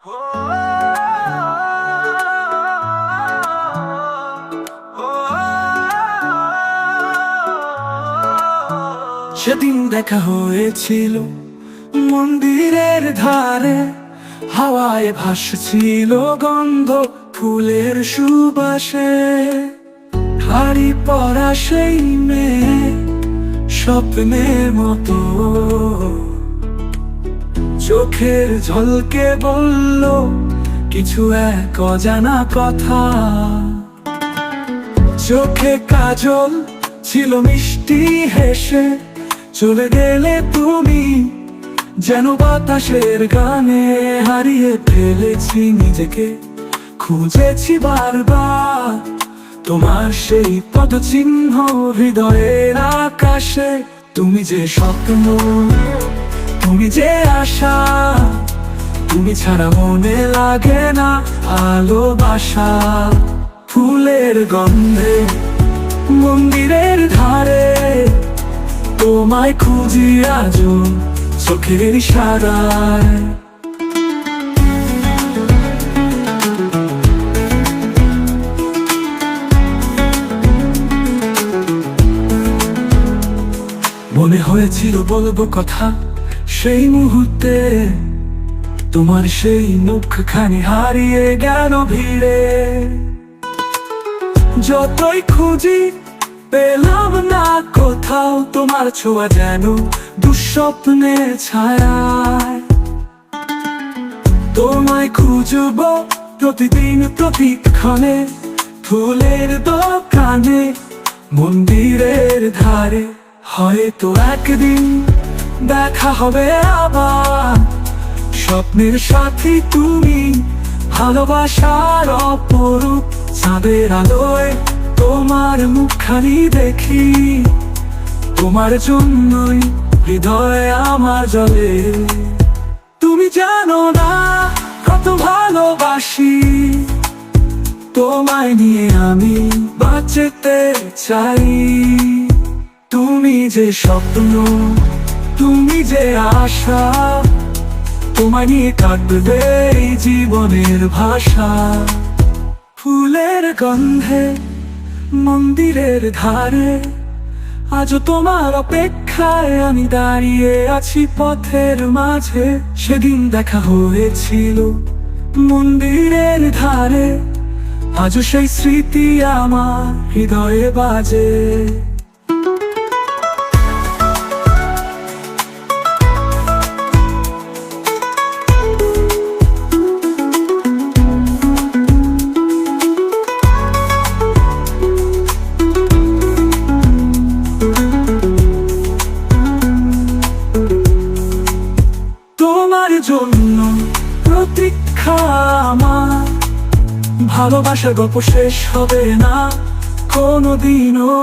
সেদিন দেখা হয়েছিল মন্দিরের ধারে, হাওয়ায় ভাসছিল গন্ধ ফুলের সুবাসে। শাড়ি পরা সেই মেয়ে স্বপ্নের মতো, চোখের ঝলকে বলল কিছু এক অজানা কথা। চোখে কাজল ছিল মিষ্টি হেসে, চলে গেলে তুমি যেন বাতাসের গানে। হারিয়ে ফেলেছি নিজেকে, খুঁজেছি বারবার তোমার সেই পদচিহ্ন হৃদয়ের আকাশে। তুমি যে স্বপ্ন, তুমি যে আশা, তুমি ছাড়া মনে লাগে না ভালোবাসা। ফুলের গন্ধে মন্দিরের ধারে, তোমায় খুঁজি আজও চোখের ইশারায়। মনে হয়েছিল বলবো কথা সেই মুহূর্তে, তোমার সেই মুখখানি হারিয়ে গেল ভিড়ে। যতই খুঁজি পেলাম না কোথাও তোমার ছোঁয়া, যেন দুঃস্বপ্নের ছায়ায়। তোমায় খুঁজবো প্রতিদিন প্রতিক্ষণে, ফুলের দোকানে মন্দিরের ধারে। হয়তো একদিন দেখা হবে আবার, স্বপ্নের সাথী তুমি, ভালোবাসার অপরূপ চাঁদের আলোয় তোমার মুখখানি দেখি। তোমার জন্যই হৃদয় আমার জ্বলে। তুমি জানো না কত ভালোবাসি তোমায় নিয়ে, আমি বাঁচতে চাই। তুমি যে স্বপ্ন, তুমি যে আশা, তোমায় নিয়ে কাটবে এই জীবনের ভাষা। ফুলের গন্ধে মন্দিরের ধারে, আজও তোমার অপেক্ষায় আমি দাঁড়িয়ে আছি পথের মাঝে। সেদিন দেখা হয়েছিল মন্দিরের ধারে, আজও সেই স্মৃতি আমার হৃদয়ে বাজে। তোমার জন্য প্রতীক্ষা আমার, ভালোবাসার গল্প শেষ হবে না কোনোদিনও।